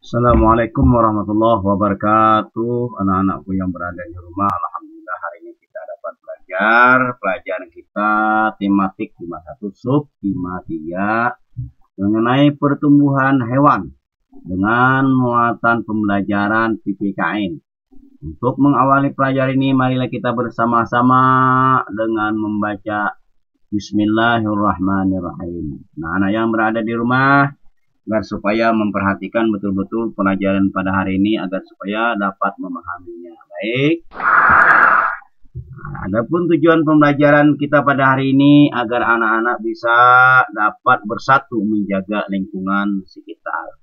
Assalamualaikum warahmatullahi wabarakatuh. Anak-anakku yang berada di rumah, alhamdulillah hari ini kita dapat belajar pelajaran kita tematik 51 sub 53 mengenai pertumbuhan hewan dengan muatan pembelajaran PPKN. Untuk mengawali pelajaran ini, marilah kita bersama-sama dengan membaca Bismillahirrahmanirrahim. Nah, anak yang berada di rumah, agar supaya memperhatikan betul-betul pelajaran pada hari ini agar supaya dapat memahaminya. Baik. Adapun tujuan pembelajaran kita pada hari ini agar anak-anak bisa dapat bersatu menjaga lingkungan sekitar.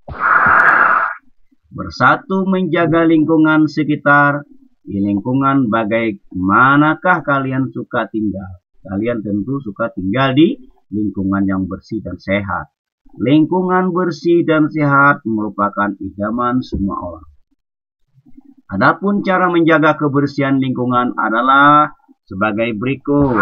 Bersatu menjaga lingkungan sekitar. Di lingkungan bagaimanakah kalian suka tinggal? Kalian tentu suka tinggal di lingkungan yang bersih dan sehat. Lingkungan bersih dan sehat merupakan idaman semua orang. Adapun cara menjaga kebersihan lingkungan adalah sebagai berikut.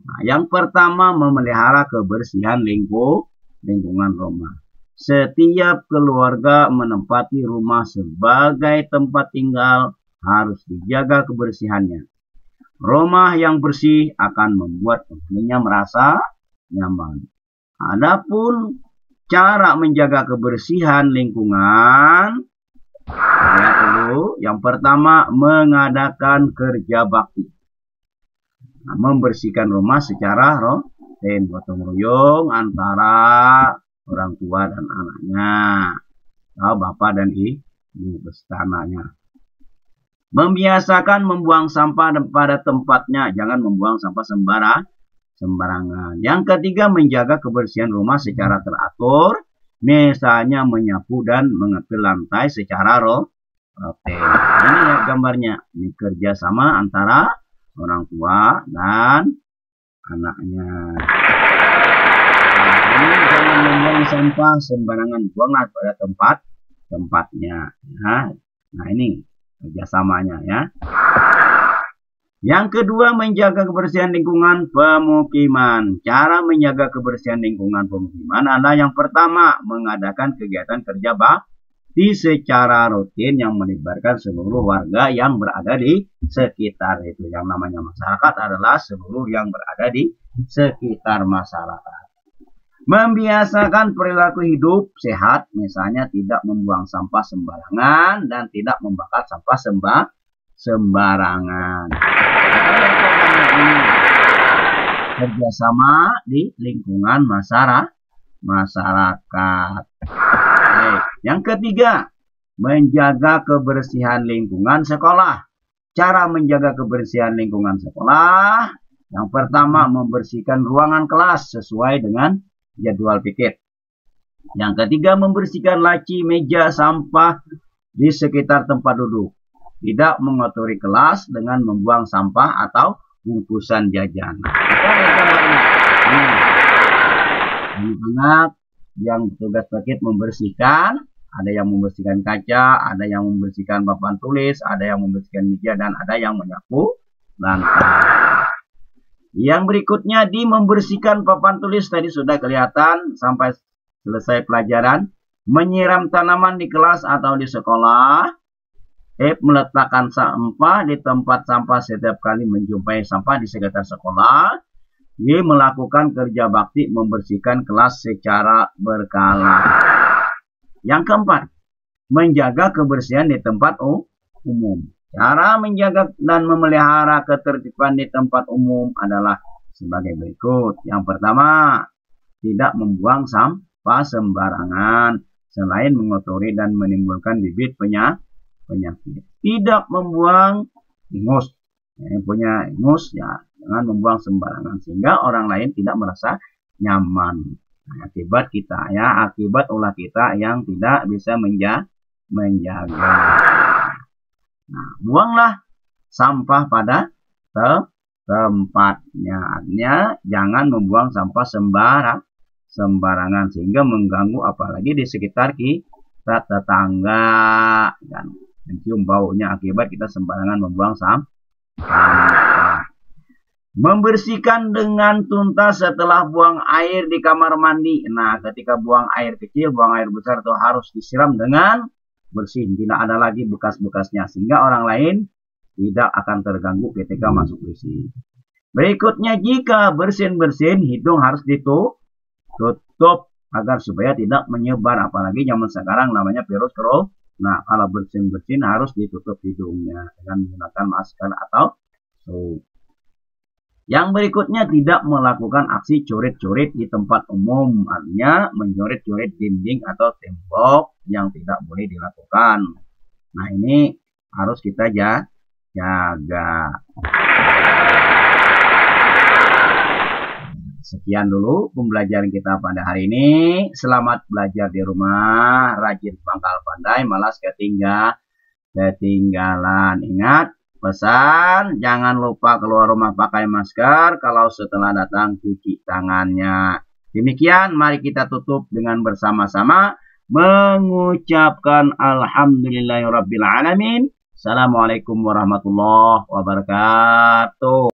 Nah, yang pertama, memelihara kebersihan lingkungan rumah. Setiap keluarga menempati rumah sebagai tempat tinggal harus dijaga kebersihannya. Rumah yang bersih akan membuat penghuninya merasa nyaman. Adapun cara menjaga kebersihan lingkungan, lihat dulu. Yang pertama, mengadakan kerja bakti. Nah, membersihkan rumah secara rutin, gotong royong antara orang tua dan anaknya, atau bapak dan ibu besananya. Membiasakan membuang sampah pada tempatnya, jangan membuang sampah sembarangan. Yang ketiga, menjaga kebersihan rumah secara teratur, misalnya menyapu dan mengepil lantai secara rutin. Ini ya gambarnya, ini kerjasama antara orang tua dan anaknya. Ini jangan membuang sampah sembarangan, buanglah pada tempatnya. Nah, ini kerjasamanya ya. Yang kedua, menjaga kebersihan lingkungan pemukiman. Cara menjaga kebersihan lingkungan pemukiman adalah yang pertama, mengadakan kegiatan kerja bakti secara rutin yang melibatkan seluruh warga yang berada di sekitar itu. Yang namanya masyarakat adalah seluruh yang berada di sekitar masyarakat. Membiasakan perilaku hidup sehat, misalnya tidak membuang sampah sembarangan dan tidak membakar sampah sembarangan. Kerjasama di lingkungan masyarakat. Baik. Yang ketiga, menjaga kebersihan lingkungan sekolah. Cara menjaga kebersihan lingkungan sekolah, yang pertama, membersihkan ruangan kelas sesuai dengan jadwal pikir. Yang ketiga, membersihkan laci, meja, sampah di sekitar tempat duduk. Tidak mengotori kelas dengan membuang sampah atau bungkusan jajan. Anak-anak yang tugas pikir membersihkan, ada yang membersihkan kaca, ada yang membersihkan papan tulis, ada yang membersihkan meja, dan ada yang menyapu lantai. Yang berikutnya, di membersihkan papan tulis tadi sudah kelihatan sampai selesai pelajaran. Menyiram tanaman di kelas atau di sekolah. Meletakkan sampah di tempat sampah setiap kali menjumpai sampah di sekitar sekolah. Melakukan kerja bakti membersihkan kelas secara berkala. Yang keempat, menjaga kebersihan di tempat umum. Cara menjaga dan memelihara ketertiban di tempat umum adalah sebagai berikut. Yang pertama, tidak membuang sampah sembarangan selain mengotori dan menimbulkan bibit penyakit. Tidak membuang ingus. Yang punya ingus ya jangan membuang sembarangan sehingga orang lain tidak merasa nyaman. Nah, akibat kita ya, akibat ulah kita yang tidak bisa menjaga. Nah, buanglah sampah pada tempatnya. Artinya jangan membuang sampah sembarangan sehingga mengganggu apalagi di sekitar kita tetangga dan mencium baunya akibat kita sembarangan membuang sampah. Membersihkan dengan tuntas setelah buang air di kamar mandi. Nah, ketika buang air kecil, buang air besar itu harus disiram dengan bersih. Tidak ada lagi bekas-bekasnya. Sehingga orang lain tidak akan terganggu ketika masuk WC. Berikutnya, jika bersin-bersin, hidung harus ditutup agar supaya tidak menyebar. Apalagi zaman sekarang namanya virus corona. Nah, kalau bersin-bersin harus ditutup hidungnya dengan menggunakan masker atau so. Yang berikutnya, tidak melakukan aksi coret-coret di tempat umum. Artinya mencoret-coret dinding atau tembok yang tidak boleh dilakukan. Nah, ini harus kita jaga. Sekian dulu pembelajaran kita pada hari ini. Selamat belajar di rumah. Rajin pangkal pandai, malas ketinggalan. Ingat pesan, jangan lupa keluar rumah pakai masker. Kalau setelah datang, cuci tangannya. Demikian, mari kita tutup dengan bersama-sama mengucapkan alhamdulillahirabbil alamin. Assalamualaikum warahmatullahi wabarakatuh.